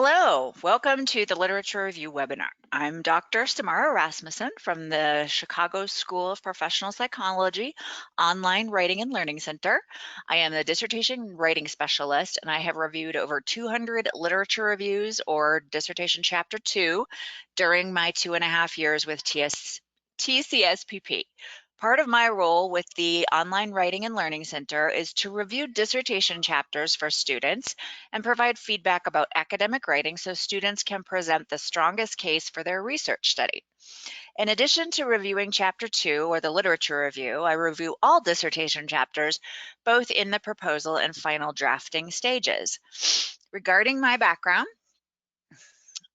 Hello, welcome to the Literature Review webinar. I'm Dr. Samara Rasmussen from the Chicago School of Professional Psychology Online Writing and Learning Center. I am the dissertation writing specialist, and I have reviewed over 200 literature reviews or dissertation chapter 2 during my 2.5 years with TCSPP. Part of my role with the Online Writing and Learning Center is to review dissertation chapters for students and provide feedback about academic writing so students can present the strongest case for their research study. In addition to reviewing Chapter 2 or the literature review, I review all dissertation chapters, both in the proposal and final drafting stages. Regarding my background,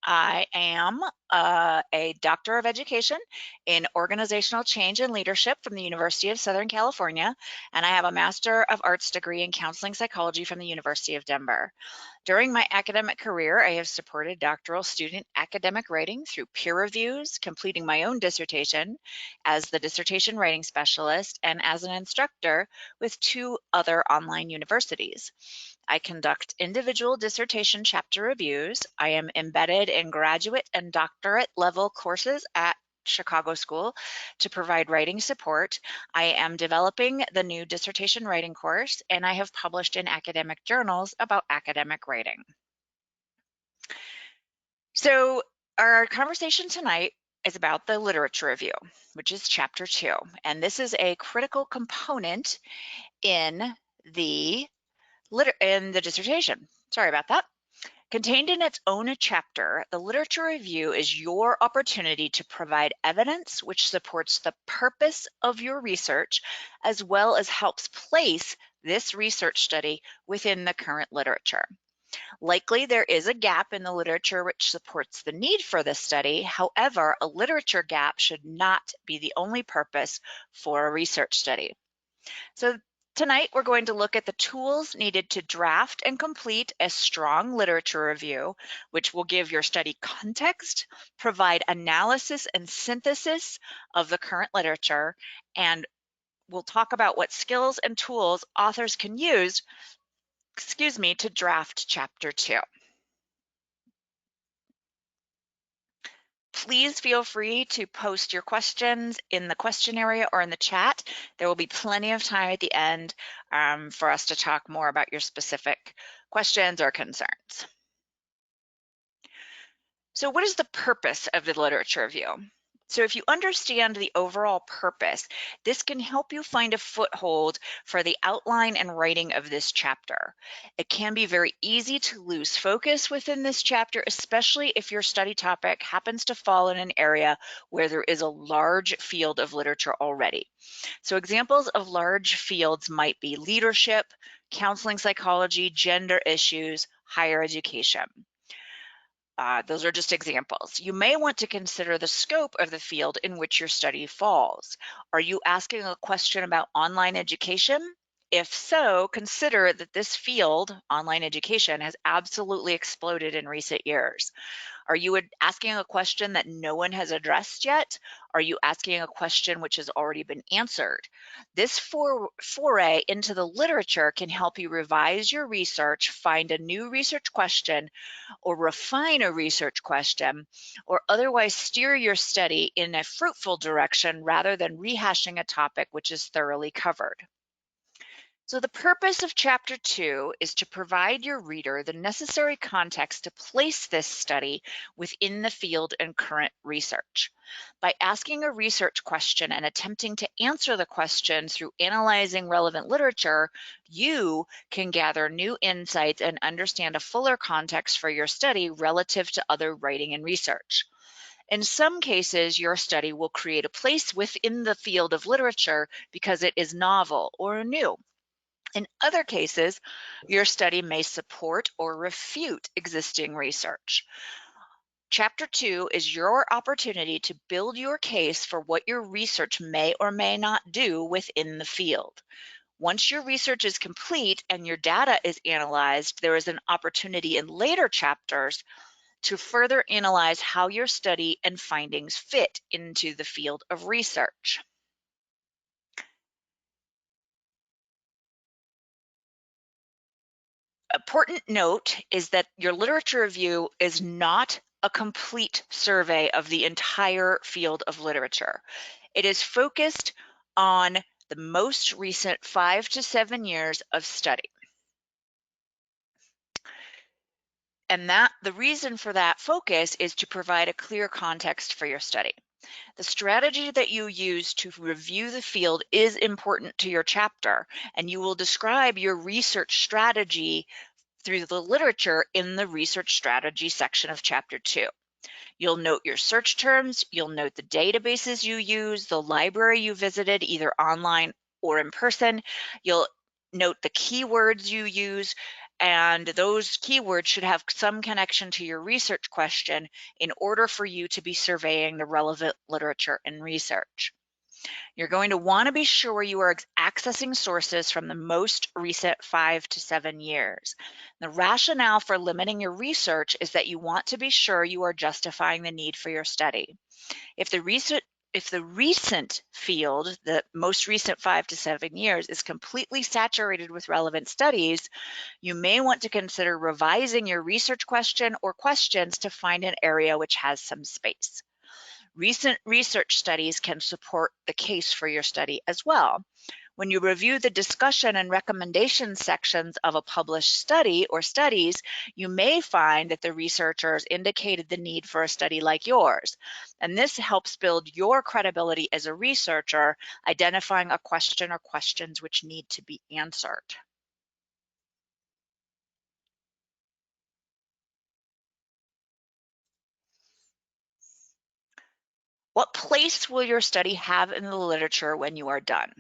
I am a Doctor of Education in Organizational Change and Leadership from the University of Southern California, and I have a Master of Arts degree in Counseling Psychology from the University of Denver. During my academic career, I have supported doctoral student academic writing through peer reviews, completing my own dissertation as the dissertation writing specialist, and as an instructor with 2 other online universities. I conduct individual dissertation chapter reviews. I am embedded in graduate and doctorate level courses at Chicago School to provide writing support. I am developing the new dissertation writing course, and I have published in academic journals about academic writing. So our conversation tonight is about the literature review, which is chapter 2. And this is a critical component in the dissertation. Sorry about that. Contained in its own chapter, the literature review is your opportunity to provide evidence which supports the purpose of your research, as well as helps place this research study within the current literature. Likely there is a gap in the literature which supports the need for this study. However, a literature gap should not be the only purpose for a research study. So tonight, we're going to look at the tools needed to draft and complete a strong literature review, which will give your study context, provide analysis and synthesis of the current literature, and we'll talk about what skills and tools authors can use, to draft chapter 2. Please feel free to post your questions in the question area or in the chat. There will be plenty of time at the end for us to talk more about your specific questions or concerns. So what is the purpose of the literature review? So if you understand the overall purpose, this can help you find a foothold for the outline and writing of this chapter. It can be very easy to lose focus within this chapter, especially if your study topic happens to fall in an area where there is a large field of literature already. So examples of large fields might be leadership, counseling psychology, gender issues, higher education. Those are just examples. You may want to consider the scope of the field in which your study falls. Are you asking a question about online education? If so, consider that this field, online education, has absolutely exploded in recent years. Are you asking a question that no one has addressed yet? Are you asking a question which has already been answered? This foray into the literature can help you revise your research, find a new research question, or refine a research question, or otherwise steer your study in a fruitful direction rather than rehashing a topic which is thoroughly covered. So the purpose of chapter 2 is to provide your reader the necessary context to place this study within the field and current research. By asking a research question and attempting to answer the question through analyzing relevant literature, you can gather new insights and understand a fuller context for your study relative to other writing and research. In some cases, your study will create a place within the field of literature because it is novel or new. In other cases, your study may support or refute existing research. Chapter 2 is your opportunity to build your case for what your research may or may not do within the field. Once your research is complete and your data is analyzed, there is an opportunity in later chapters to further analyze how your study and findings fit into the field of research. important note is that your literature review is not a complete survey of the entire field of literature. It is focused on the most recent 5 to 7 years of study. And the reason for that focus is to provide a clear context for your study. The strategy that you use to review the field is important to your chapter, and you will describe your research strategy through the literature in the research strategy section of chapter 2. You'll note your search terms, you'll note the databases you use, the library you visited either online or in person. You'll note the keywords you use, and those keywords should have some connection to your research question in order for you to be surveying the relevant literature and research. You're going to want to be sure you are accessing sources from the most recent 5 to 7 years. The rationale for limiting your research is that you want to be sure you are justifying the need for your study. If the recent field, the most recent 5 to 7 years, is completely saturated with relevant studies, you may want to consider revising your research question or questions to find an area which has some space. Recent research studies can support the case for your study as well. When you review the discussion and recommendation sections of a published study or studies, you may find that the researchers indicated the need for a study like yours. And this helps build your credibility as a researcher, identifying a question or questions which need to be answered. What place will your study have in the literature when you are done?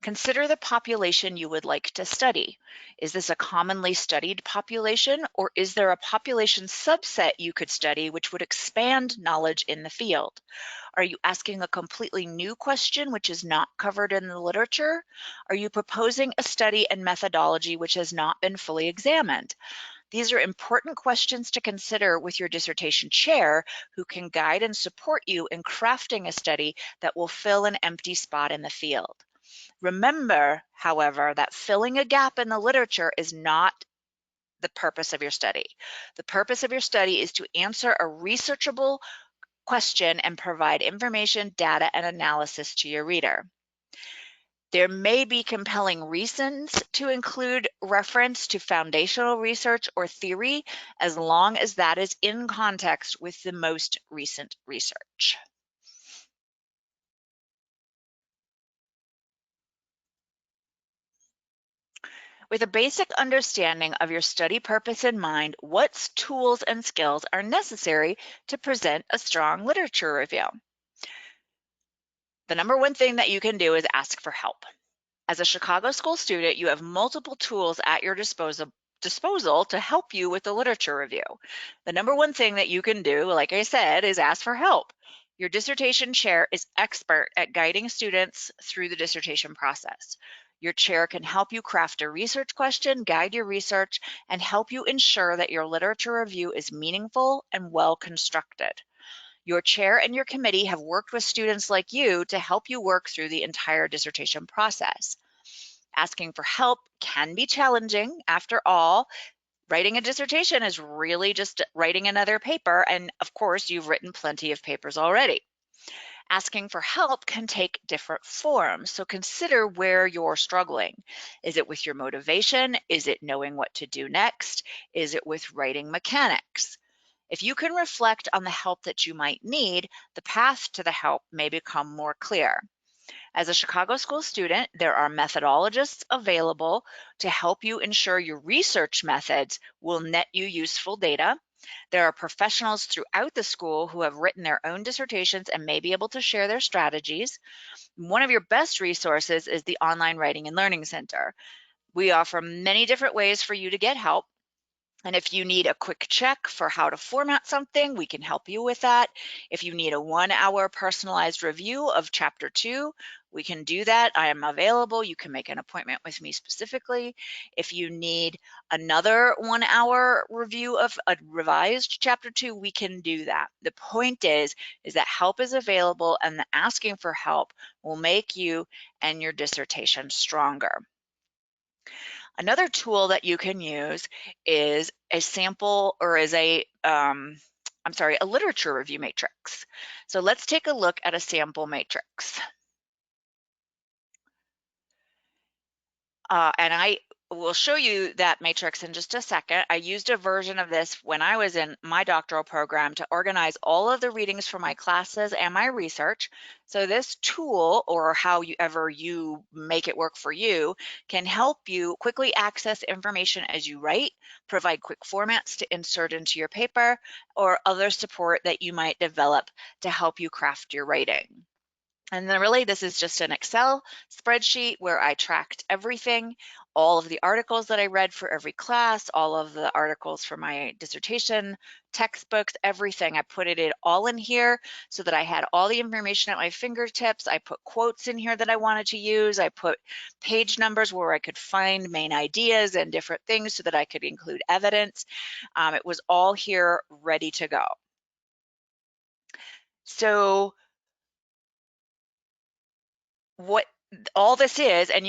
Consider the population you would like to study. Is this a commonly studied population, or is there a population subset you could study which would expand knowledge in the field? Are you asking a completely new question which is not covered in the literature? Are you proposing a study and methodology which has not been fully examined? These are important questions to consider with your dissertation chair, who can guide and support you in crafting a study that will fill an empty spot in the field. Remember, however, that filling a gap in the literature is not the purpose of your study. The purpose of your study is to answer a researchable question and provide information, data, and analysis to your reader. There may be compelling reasons to include reference to foundational research or theory, as long as that is in context with the most recent research. With a basic understanding of your study purpose in mind, what tools and skills are necessary to present a strong literature review? The number one thing that you can do is ask for help. As a Chicago School student, you have multiple tools at your disposal to help you with the literature review. The number one thing that you can do, like I said, is ask for help. Your dissertation chair is expert at guiding students through the dissertation process. Your chair can help you craft a research question, guide your research, and help you ensure that your literature review is meaningful and well constructed. Your chair and your committee have worked with students like you to help you work through the entire dissertation process. Asking for help can be challenging. After all, writing a dissertation is really just writing another paper, and of course, you've written plenty of papers already. Asking for help can take different forms, so consider where you're struggling. Is it with your motivation? Is it knowing what to do next? Is it with writing mechanics? If you can reflect on the help that you might need, the path to the help may become more clear. As a Chicago School student, there are methodologists available to help you ensure your research methods will net you useful data. There are professionals throughout the school who have written their own dissertations and may be able to share their strategies. One of your best resources is the Online Writing and Learning Center. We offer many different ways for you to get help. And if you need a quick check for how to format something, we can help you with that. If you need a 1-hour personalized review of chapter 2, we can do that. I am available. You can make an appointment with me specifically. If you need another 1-hour review of a revised chapter 2, we can do that. The point is that help is available, and the asking for help will make you and your dissertation stronger. Another tool that you can use is a sample or is a literature review matrix. So let's take a look at a sample matrix. And I will show you that matrix in just a second. I used a version of this when I was in my doctoral program to organize all of the readings for my classes and my research. So this tool, or however you make it work for you, can help you quickly access information as you write, provide quick formats to insert into your paper, or other support that you might develop to help you craft your writing. And then really this is just an Excel spreadsheet where I tracked everything, all of the articles that I read for every class, all of the articles for my dissertation, textbooks, everything. I put it all in here so that I had all the information at my fingertips. I put quotes in here that I wanted to use. I put page numbers where I could find main ideas and different things so that I could include evidence. It was all here ready to go. So what all this is, and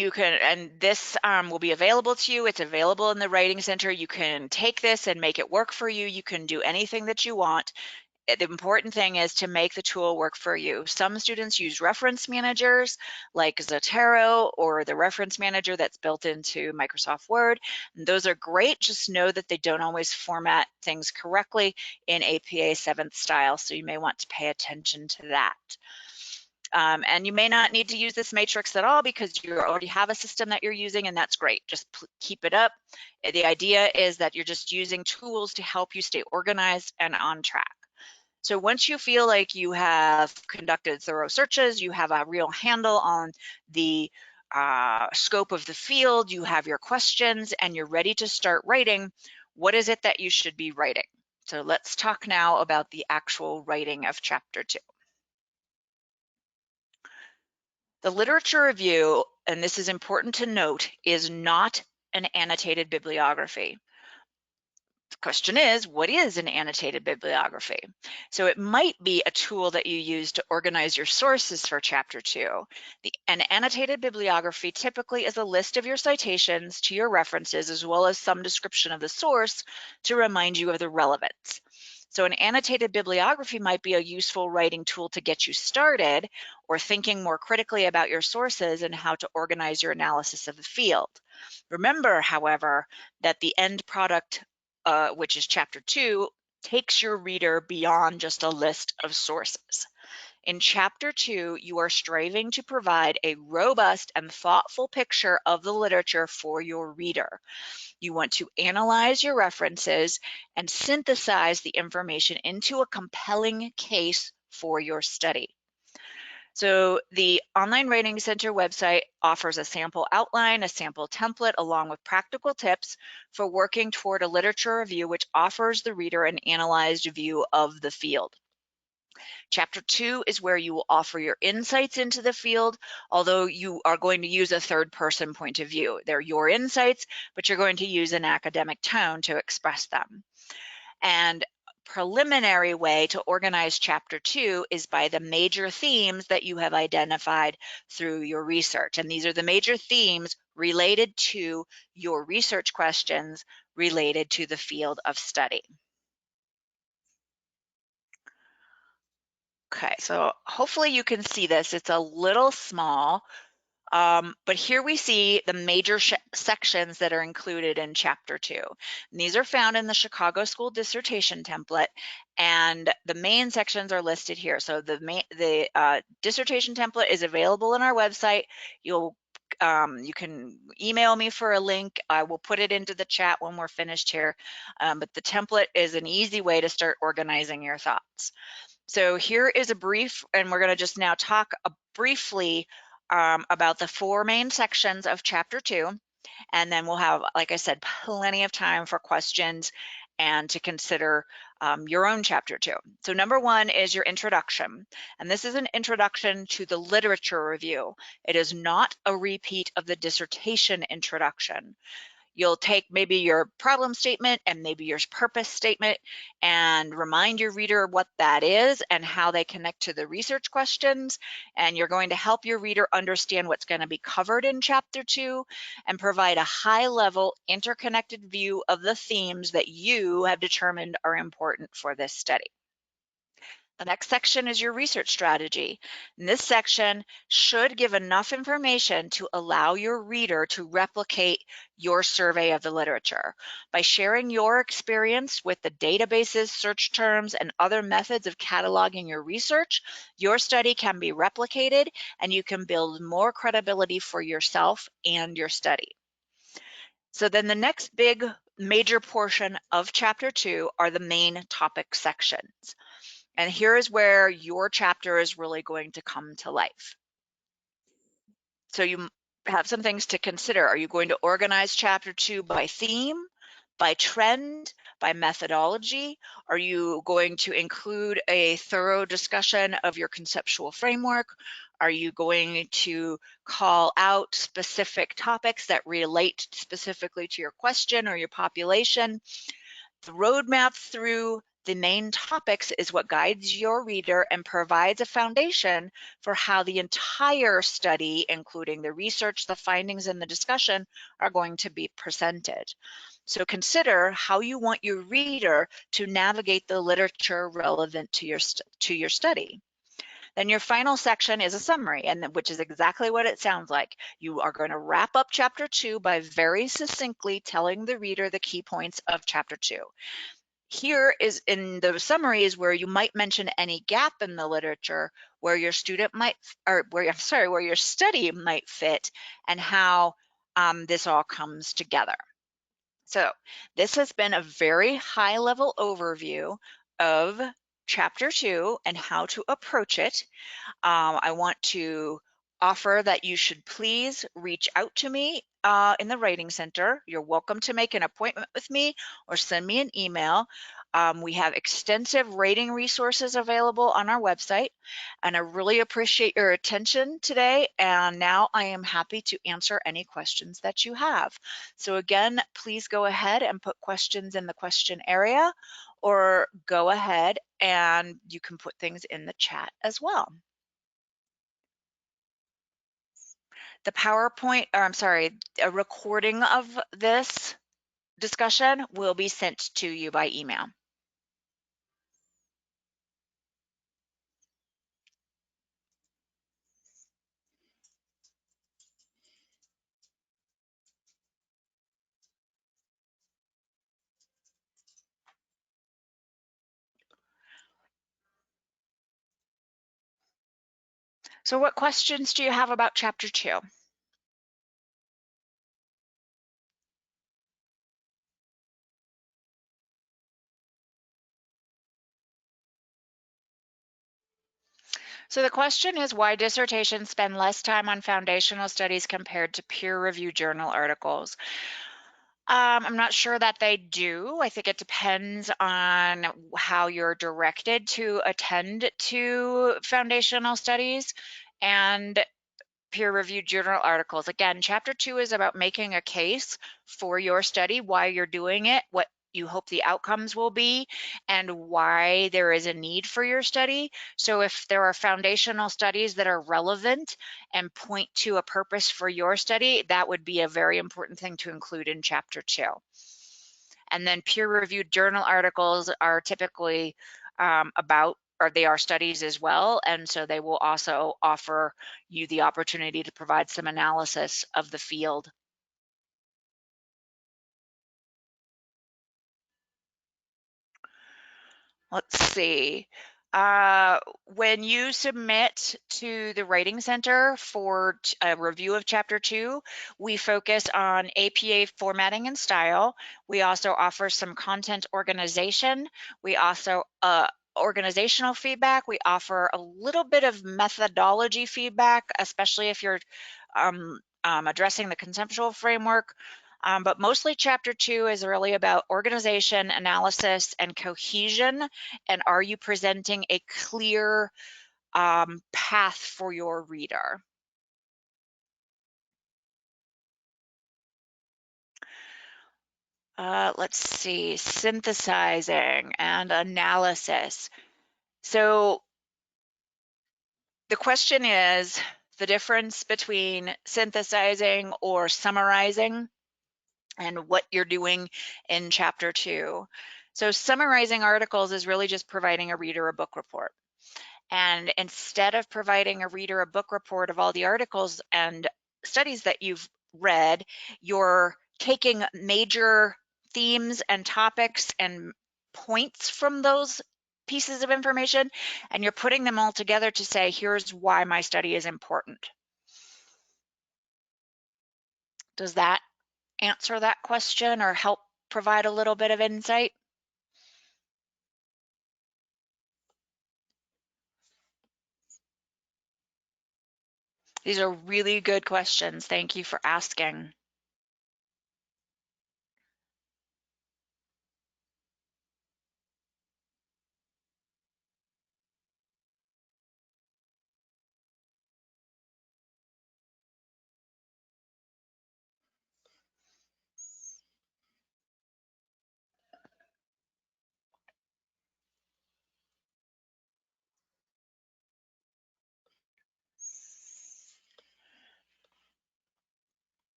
this will be available to you. It's available in the Writing Center. You can take this and make it work for you. You can do anything that you want. The important thing is to make the tool work for you. Some students use reference managers like Zotero or the reference manager that's built into Microsoft Word. And those are great. Just know that they don't always format things correctly in APA 7th style, so you may want to pay attention to that. And you may not need to use this matrix at all because you already have a system that you're using, and that's great. Just keep it up. The idea is that you're just using tools to help you stay organized and on track. So once you feel like you have conducted thorough searches, you have a real handle on the scope of the field, you have your questions, and you're ready to start writing, what is it that you should be writing? So let's talk now about the actual writing of Chapter 2. The literature review, and this is important to note, is not an annotated bibliography. The question is, what is an annotated bibliography? So it might be a tool that you use to organize your sources for Chapter 2. An annotated bibliography typically is a list of your citations to your references as well as some description of the source to remind you of the relevance. So an annotated bibliography might be a useful writing tool to get you started or thinking more critically about your sources and how to organize your analysis of the field. Remember, however, that the end product, which is Chapter 2, takes your reader beyond just a list of sources. In Chapter 2, you are striving to provide a robust and thoughtful picture of the literature for your reader. You want to analyze your references and synthesize the information into a compelling case for your study. So the Online Writing Center website offers a sample outline, a sample template, along with practical tips for working toward a literature review, which offers the reader an analyzed view of the field. Chapter 2 is where you will offer your insights into the field, although you are going to use a third-person point of view. They're your insights, but you're going to use an academic tone to express them. And preliminary way to organize Chapter 2 is by the major themes that you have identified through your research. And these are the major themes related to your research questions related to the field of study. Okay, so hopefully you can see this. It's a little small, but here we see the major sections that are included in Chapter 2. And these are found in the Chicago School Dissertation Template, and the main sections are listed here. So the dissertation template is available on our website. You can email me for a link. I will put it into the chat when we're finished here, but the template is an easy way to start organizing your thoughts. So here is a brief, and we're going to just now talk briefly about the 4 main sections of Chapter 2, and then we'll have, like I said, plenty of time for questions and to consider your own Chapter 2. So number 1 is your introduction, and this is an introduction to the literature review. It is not a repeat of the dissertation introduction. you'll take maybe your problem statement and maybe your purpose statement and remind your reader what that is and how they connect to the research questions. And you're going to help your reader understand what's going to be covered in Chapter 2 and provide a high-level interconnected view of the themes that you have determined are important for this study. The next section is your research strategy. And this section should give enough information to allow your reader to replicate your survey of the literature. By sharing your experience with the databases, search terms, and other methods of cataloging your research, your study can be replicated and you can build more credibility for yourself and your study. So then the next big major portion of Chapter 2 are the main topic sections. And here is where your chapter is really going to come to life. So you have some things to consider. Are you going to organize Chapter 2 by theme, by trend, by methodology? Are you going to include a thorough discussion of your conceptual framework? Are you going to call out specific topics that relate specifically to your question or your population? The roadmap through the main topics is what guides your reader and provides a foundation for how the entire study, including the research, the findings, and the discussion, are going to be presented. So consider how you want your reader to navigate the literature relevant to your study. Then your final section is a summary, and which is exactly what it sounds like. You are going to wrap up Chapter 2 by very succinctly telling the reader the key points of Chapter 2. Here is in the summary is where you might mention any gap in the literature where your student might, or where your study might fit, and how this all comes together. So this has been a very high-level overview of Chapter 2 and how to approach it. I want to offer that you should please reach out to me in the Writing Center. You're welcome to make an appointment with me or send me an email. We have extensive rating resources available on our website, and I really appreciate your attention today. And now I am happy to answer any questions that you have. So again, please go ahead and put questions in the question area, or go ahead and you can put things in the chat as well. The PowerPoint, or I'm sorry, a recording of this discussion will be sent to you by email. So what questions do you have about Chapter 2? So the question is why dissertations spend less time on foundational studies compared to peer-reviewed journal articles. I'm not sure that they do. I think it depends on how you're directed to attend to foundational studies and peer-reviewed journal articles. Again, Chapter 2 is about making a case for your study, why you're doing it, what you hope the outcomes will be, and why there is a need for your study. So if there are foundational studies that are relevant and point to a purpose for your study, that would be a very important thing to include in Chapter 2. And then peer-reviewed journal articles are typically or they are studies as well, and so they will also offer you the opportunity to provide some analysis of the field. Let's see. When you submit to the Writing Center for a review of Chapter 2, we focus on APA formatting and style. We also offer some content organization. We also organizational feedback. We offer a little bit of methodology feedback, especially if you're addressing the conceptual framework. But mostly Chapter 2 is really about organization, analysis, and cohesion. And are you presenting a clear path for your reader? Let's see, synthesizing and analysis. So the question is the difference between synthesizing or summarizing and what you're doing in chapter 2. So summarizing articles is really just providing a reader a book report. And instead of providing a reader a book report of all the articles and studies that you've read, you're taking major themes and topics and points from those pieces of information, and you're putting them all together to say, here's why my study is important. Does that answer that question or help provide a little bit of insight? These are really good questions. Thank you for asking.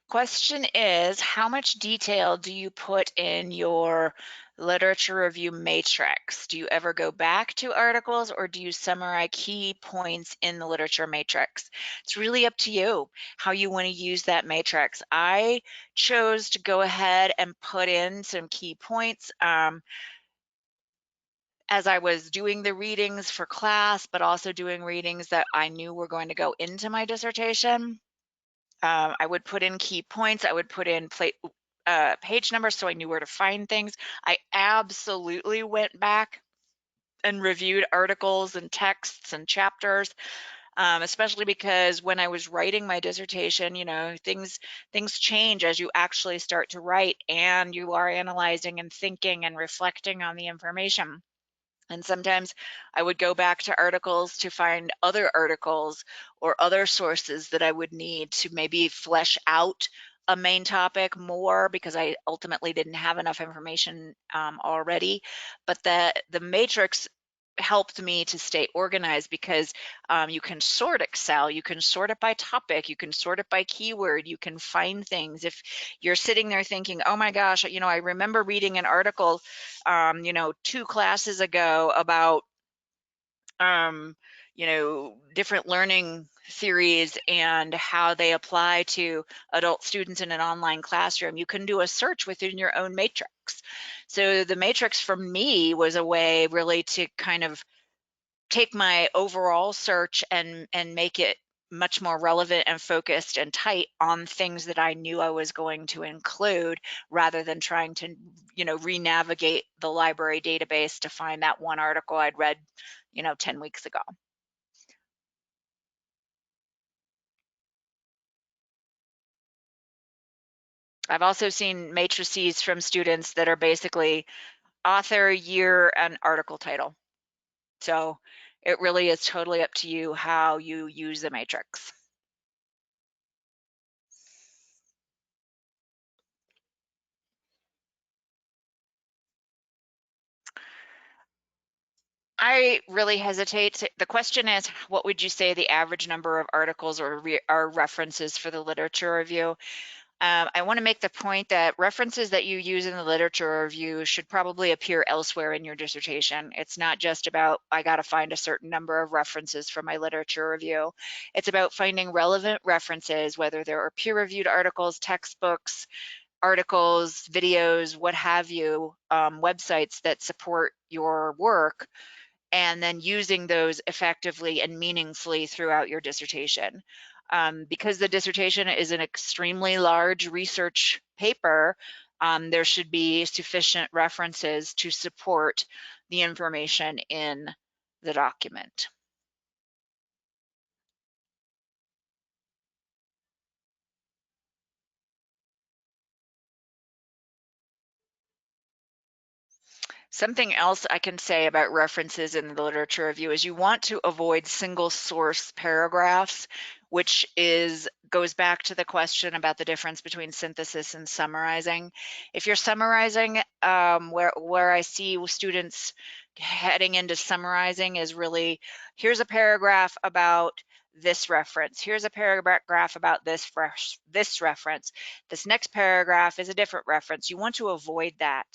Question is, how much detail do you put in your literature review matrix? Do you ever go back to articles or do you summarize key points in the literature matrix? It's really up to you how you want to use that matrix. I chose to go ahead and put in some key points as I was doing the readings for class, but also doing readings that I knew were going to go into my dissertation. I would put in key points. I would put in page numbers so I knew where to find things. I absolutely went back and reviewed articles and texts and chapters, especially because when I was writing my dissertation, you know, things change as you actually start to write and you are analyzing and thinking and reflecting on the information. And sometimes I would go back to articles to find other articles or other sources that I would need to maybe flesh out a main topic more because I ultimately didn't have enough information already. But the matrix helped me to stay organized because you can sort Excel, you can sort it by topic, you can sort it by keyword, you can find things. If you're sitting there thinking, oh my gosh, you know, I remember reading an article, you know, 2 classes ago about, um, you know, different learning theories and how they apply to adult students in an online classroom. You can do a search within your own matrix. So the matrix for me was a way really to kind of take my overall search and make it much more relevant and focused and tight on things that I knew I was going to include rather than trying to, you know, re-navigate the library database to find that one article I'd read, you know, 10 weeks ago. I've also seen matrices from students that are basically author, year, and article title. So it really is totally up to you how you use the matrix. I really hesitate the question is, what would you say the average number of articles or references for the literature review? I want to make the point that references that you use in the literature review should probably appear elsewhere in your dissertation. It's not just about, I got to find a certain number of references for my literature review. It's about finding relevant references, whether there are peer-reviewed articles, textbooks, articles, videos, what have you, websites that support your work, and then using those effectively and meaningfully throughout your dissertation. Because the dissertation is an extremely large research paper, there should be sufficient references to support the information in the document. Something else I can say about references in the literature review is you want to avoid single source paragraphs, which goes back to the question about the difference between synthesis and summarizing. If you're summarizing, where I see students heading into summarizing is really, here's a paragraph about this reference. Here's a paragraph about this reference. This next paragraph is a different reference. You want to avoid that.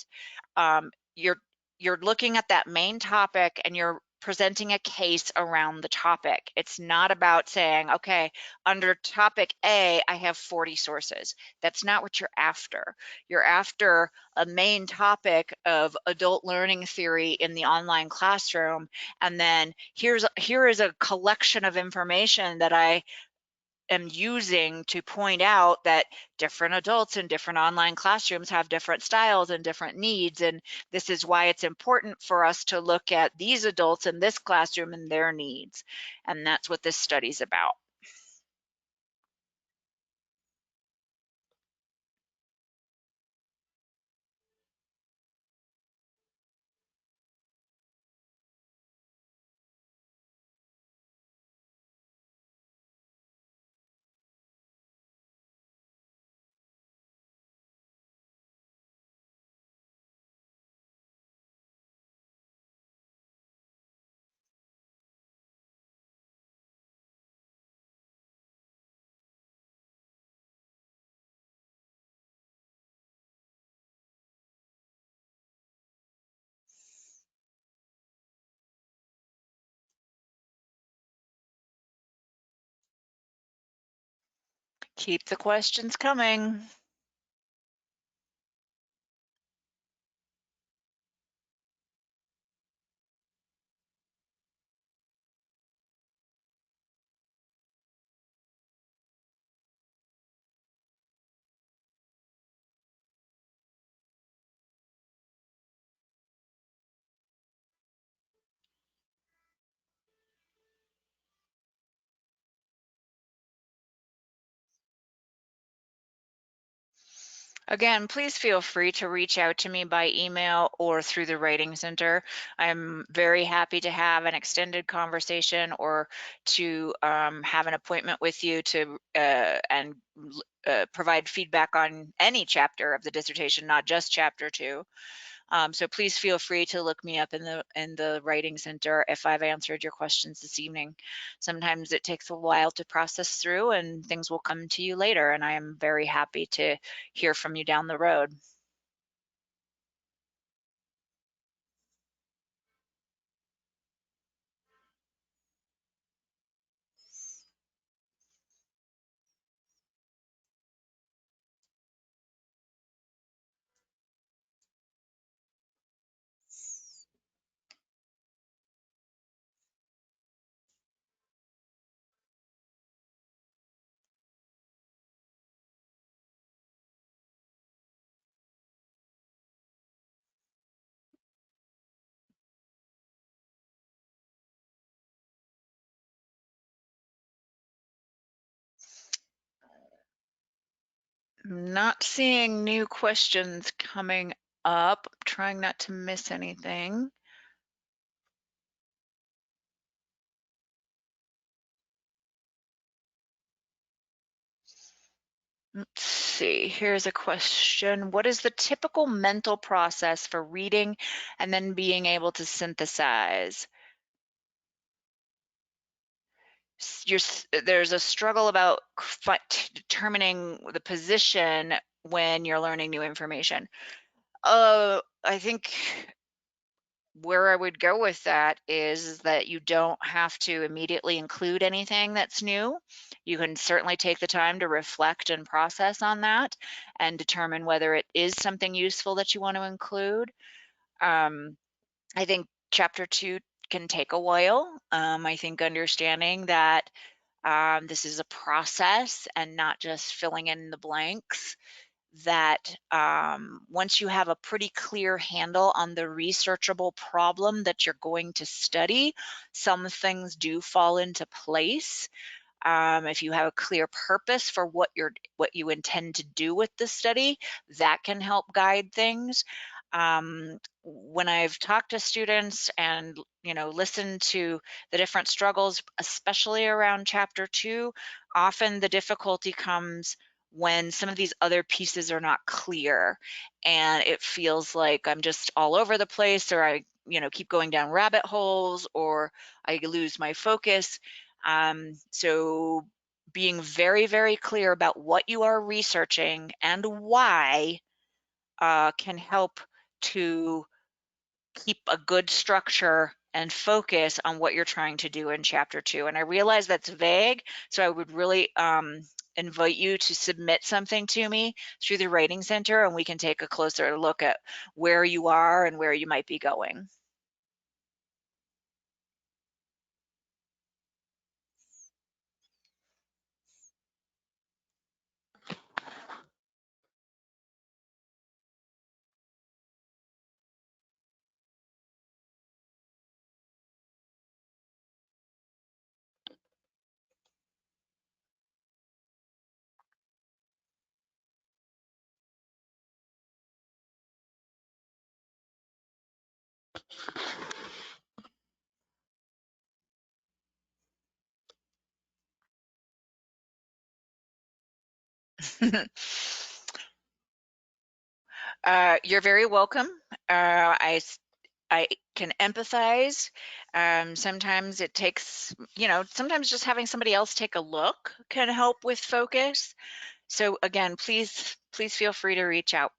You're looking at that main topic and you're presenting a case around the topic. It's not about saying, okay, under topic A, I have 40 sources. That's not what you're after. You're after a main topic of adult learning theory in the online classroom. And then here is a collection of information that I am using to point out that different adults in different online classrooms have different styles and different needs. And this is why it's important for us to look at these adults in this classroom and their needs. And that's what this study's about. Keep the questions coming. Again, please feel free to reach out to me by email or through the Writing Center. I'm very happy to have an extended conversation or to have an appointment with you to provide feedback on any chapter of the dissertation, not just chapter 2. So please feel free to look me up in the Writing Center if I've answered your questions this evening. Sometimes it takes a while to process through and things will come to you later, and I am very happy to hear from you down the road. I'm not seeing new questions coming up. I'm trying not to miss anything. Let's see, here's a question. What is the typical mental process for reading and then being able to synthesize? There's a struggle about determining the position when you're learning new information. I think where I would go with that is that you don't have to immediately include anything that's new. You can certainly take the time to reflect and process on that and determine whether it is something useful that you want to include. I think chapter 2 can take a while. I think understanding that this is a process and not just filling in the blanks, that once you have a pretty clear handle on the researchable problem that you're going to study, some things do fall into place. If you have a clear purpose for what you intend to do with the study, that can help guide things. When I've talked to students and listened to the different struggles, especially around chapter 2, often the difficulty comes when some of these other pieces are not clear and it feels like I'm just all over the place, or I keep going down rabbit holes, or I lose my focus. So being very, very clear about what you are researching and why can help to keep a good structure and focus on what you're trying to do in chapter 2. And I realize that's vague, so I would really invite you to submit something to me through the Writing Center, and we can take a closer look at where you are and where you might be going. You're very welcome. I can empathize. Sometimes it takes, sometimes just having somebody else take a look can help with focus. So again, please feel free to reach out.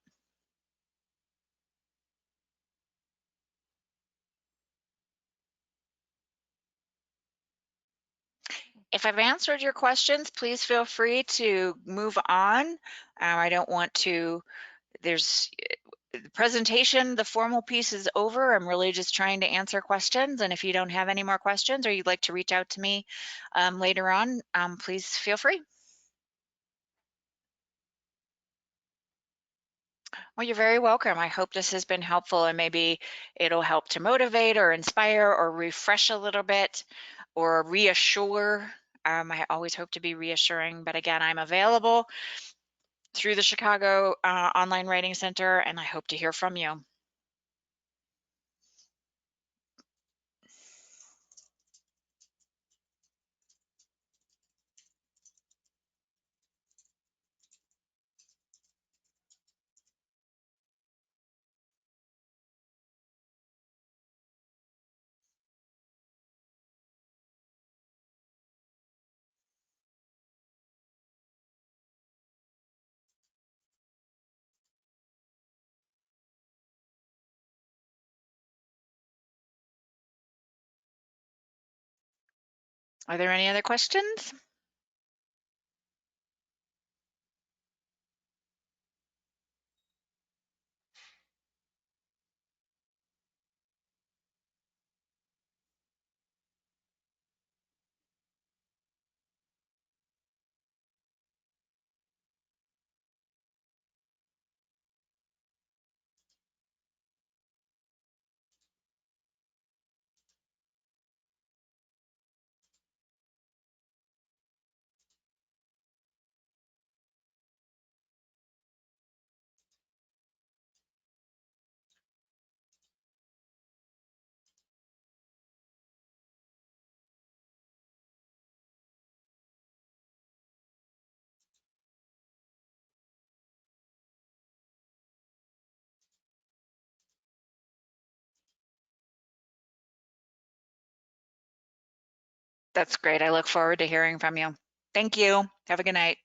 If I've answered your questions, please feel free to move on. I don't want to, there's the presentation, the formal piece is over. I'm really just trying to answer questions. And if you don't have any more questions, or you'd like to reach out to me later on, please feel free. Well, you're very welcome. I hope this has been helpful, and maybe it'll help to motivate or inspire or refresh a little bit or reassure. I always hope to be reassuring, but again, I'm available through the Chicago Online Writing Center, and I hope to hear from you. Are there any other questions? That's great. I look forward to hearing from you. Thank you. Have a good night.